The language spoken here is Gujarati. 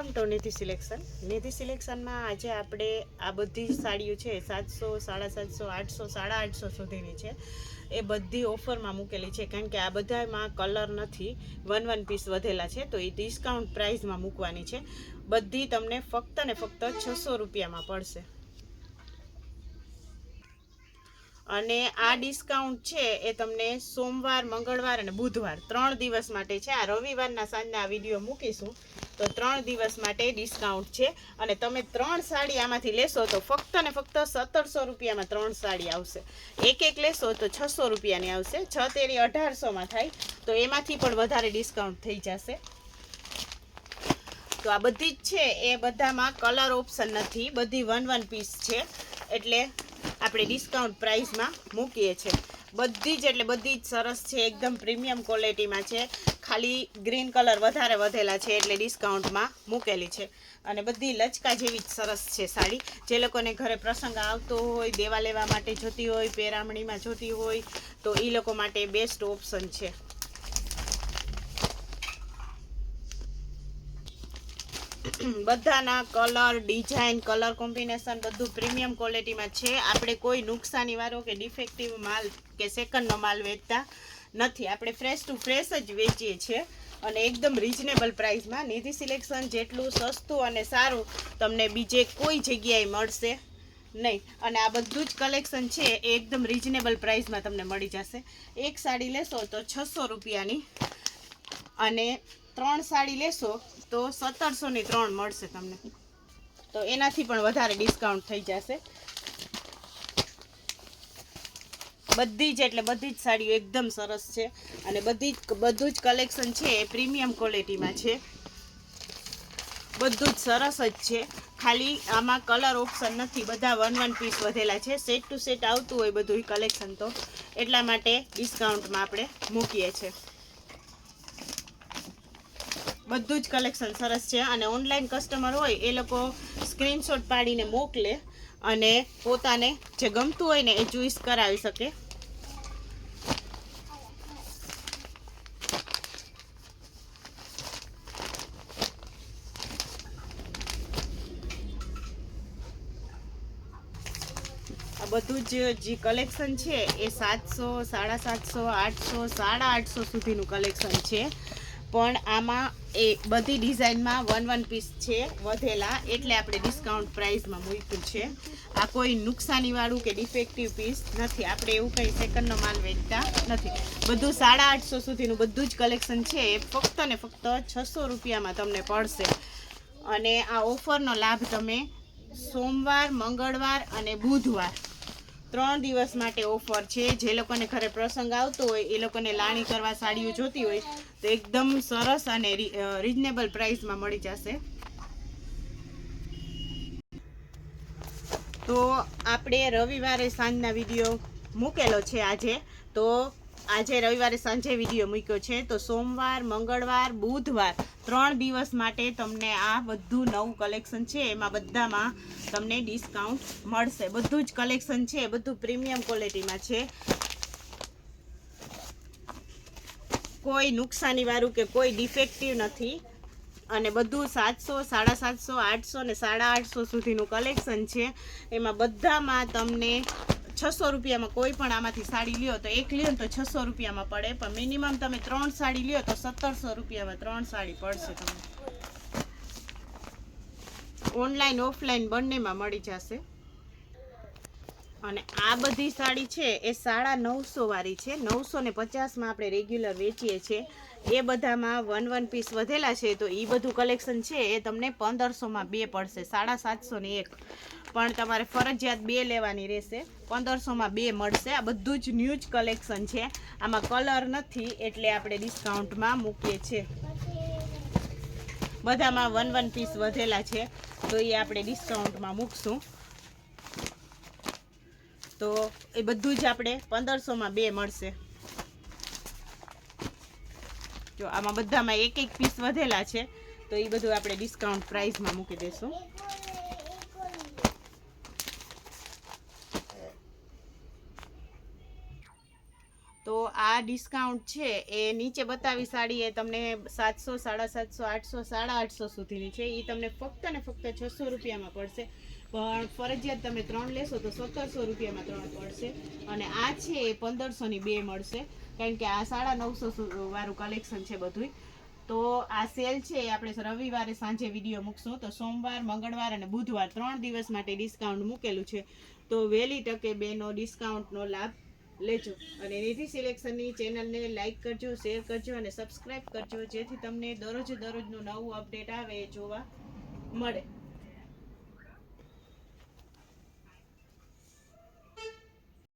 વેલકમ ટુ નિધિ સિલેક્શનમાં આજે આપણે આ બધી સાડીઓ છે 700, 750, 800, 850 સુધીની છે. એ બધી ઓફરમાં મૂકેલી છે, કારણ કે આ બધામાં કલર નથી, વન પીસ વધેલા છે, તો એ ડિસ્કાઉન્ટ પ્રાઇસમાં મૂકવાની છે. બધી તમને ફક્ત ને ફક્ત 600 રૂપિયામાં પડશે. અને આ ડિસ્કાઉન્ટ છે એ તમને સોમવાર, મંગળવાર અને બુધવાર 3 દિવસ માટે છે. આ રવિવારના સાંજના આ વિડીયો મૂકીશું, તો 3 દિવસ માટે ડિસ્કાઉન્ટ છે. અને તમે 3 સાડી આમાંથી લેશો તો ફક્ત ને ફક્ત 1700 રૂપિયામાં 3 સાડી આવશે. એક લેશો તો 600 રૂપિયાની આવશે. 6 તેરી 1800માં થાય, તો એમાંથી પણ વધારે ડિસ્કાઉન્ટ થઈ જશે. તો આ બધી જ છે એ બધામાં કલર ઓપ્શન નથી, બધી વન પીસ છે, એટલે આપણે ડિસ્કાઉન્ટ પ્રાઇસમાં મૂકીએ છીએ. બધી જ એટલે બધી જ સરસ છે, એકદમ પ્રીમિયમ ક્વોલિટીમાં છે. ખાલી ગ્રીન કલર વધારે વધેલા છે એટલે ડિસ્કાઉન્ટમાં મૂકેલી છે. અને બધી લચકા જેવી જ સરસ છે સાડી. જે લોકોને ઘરે પ્રસંગ આવતો હોય, દેવા લેવા માટે જોતી હોય, પેરામણીમાં જોતી હોય, તો એ લોકો માટે બેસ્ટ ઓપ્શન છે. બધાના કલર, ડિઝાઇન, કલર કોમ્બિનેશન બધું પ્રીમિયમ ક્વોલિટીમાં છે. આપણે કોઈ નુકસાનીવાળો કે ડિફેક્ટિવ માલ કે સેકન્ડનો માલ વેચતા નથી. આપણે ફ્રેશ ટુ ફ્રેશ જ વેચીએ છીએ, અને એકદમ રિઝનેબલ પ્રાઇસમાં. નિધિ સિલેક્શન જેટલું સસ્તું અને સારું તમને બીજે કોઈ જગ્યાએ મળશે નહીં. અને આ બધું જ કલેક્શન છે એ એકદમ રિઝનેબલ પ્રાઇસમાં તમને મળી જશે. એક સાડી લેશો તો 600 રૂપિયાની, અને 3 સાડી લેશો તો 1700ની 3 મળશે તમને. તો એનાથી પણ વધારે ડિસ્કાઉન્ટ થઈ જશે. બધી જ એટલે બધી જ સાડીઓ એકદમ સરસ છે, અને બધું જ કલેક્શન છે એ પ્રીમિયમ ક્વોલિટીમાં છે. બધું જ સરસ જ છે. ખાલી આમાં કલર ઓપ્શન નથી, બધા વન પીસ વધેલા છે. સેટ ટુ સેટ આવતું હોય બધું કલેક્શન, તો એટલા માટે ડિસ્કાઉન્ટમાં આપણે મૂકીએ છીએ. બધું જ કલેક્શન સરસ છે. અને ઓનલાઈન કસ્ટમર હોય એ લોકો સ્ક્રીનશોટ પાડીને મોકલે, અને પોતાને જે ગમતું હોય ને એ ચોઈસ કરાવી શકે. આ બધું જે કલેક્શન છે એ 700, 750, 800, 850 સુધીનું કલેક્શન છે. પણ આમાં એ બધી ડિઝાઇનમાં વન પીસ છે વધેલા, એટલે આપણે ડિસ્કાઉન્ટ પ્રાઇસમાં મૂક્યું છે. આ કોઈ નુકસાનીવાળું કે ડિફેક્ટિવ પીસ નથી. આપણે એવું કંઈ સેકન્ડનો માલ વેચતા નથી. બધું 850 સુધીનું બધું જ કલેક્શન છે એ ફક્ત ને ફક્ત 600 રૂપિયામાં તમને પડશે. અને આ ઓફરનો લાભ તમે સોમવાર, મંગળવાર અને બુધવાર 3 દિવસ માટે ઓફર છે. જે લોકોને ઘરે પ્રસંગ આવતો હોય, એ લોકોને લાણી કરવા સાડીઓ જોતી હોય, તો એકદમ સરસ અને રિઝનેબલ પ્રાઇસમાં મળી જશે. તો આપણે રવિવારે સાંજના વિડીયો મૂકેલો છે આજે. તો આજે રવિવારે સાંજે વિડીયો મૂક્યો છે. તો સોમવાર, મંગળવાર, બુધવાર 3 દિવસ માટે તમને આ બધું નવું કલેક્શન છે એમાં બધામાં તમને ડિસ્કાઉન્ટ મળશે. બધું જ કલેક્શન છે બધું પ્રીમિયમ ક્વોલિટીમાં છે. કોઈ નુકસાનીવાળું કે કોઈ ડિફેક્ટિવ નથી. અને બધું 700, 750, 800 ને 850 સુધીનું કલેક્શન છે. એમાં બધામાં તમને 600 રૂપિયામાં કોઈ પણ આમાંથી સાડી લ્યો તો એક લ્યો તો 600 રૂપિયામાં પડે. પણ મિનિમમ તમે 3 સાડી લ્યો તો 1700 રૂપિયામાં 3 સાડી પડશે તમને. ઓનલાઈન, ઓફલાઈન બંનેમાં મળી જશે. અને આ બધી સાડી છે એ 950 વાળી છે. 950માં આપણે રેગ્યુલર વેચીએ છીએ. એ બધામાં વન પીસ વધેલા છે, તો એ બધું કલેક્શન છે એ તમને 1500માં 2 પડશે. 750ની 1, પણ તમારે ફરજિયાત 2 લેવાની રહેશે. 1500માં 2 મળશે. આ બધું જ ન્યૂ જ કલેક્શન છે. આમાં કલર નથી, એટલે આપણે ડિસ્કાઉન્ટમાં મૂકીએ છીએ. બધામાં વન પીસ વધેલા છે, તો એ આપણે ડિસ્કાઉન્ટમાં મૂકશું. તો એ બધું જ આપણે 1500માં 2 મળશે. જો આમાં બધામાં એક પીસ વધેલા છે, તો એ બધું આપણે ડિસ્કાઉન્ટ પ્રાઇસમાં મૂકી દઈશું. તો આ ડિસ્કાઉન્ટ છે એ નીચે બતાવી સાડી એ તમને 700, 750, 800, 850 સુધીની છે. એ તમને ફક્ત ને ફક્ત 600 રૂપિયામાં પડશે. પણ ફરજિયાત તમે 3 લેશો તો 1700 રૂપિયામાં 3 પડશે. અને આ છે એ 1500 ની 2 મળશે, કારણ કે આ 950 વાળું કલેક્શન છે બધું. તો આ સેલ છે એ આપણે રવિવારે સાંજે વિડીયો મૂકશું. તો સોમવાર, મંગળવાર અને બુધવાર 3 દિવસ માટે ડિસ્કાઉન્ટ મૂકેલું છે. તો વહેલી તકે બેનો ડિસ્કાઉન્ટનો લાભ લેજો. અને નિધિ સિલેક્શનની ચેનલને લાઈક કરજો, શેર કરજો અને સબસ્ક્રાઈબ કરજો, જેથી તમને દરરોજનું નવું અપડેટ આવે એ જોવા મળે.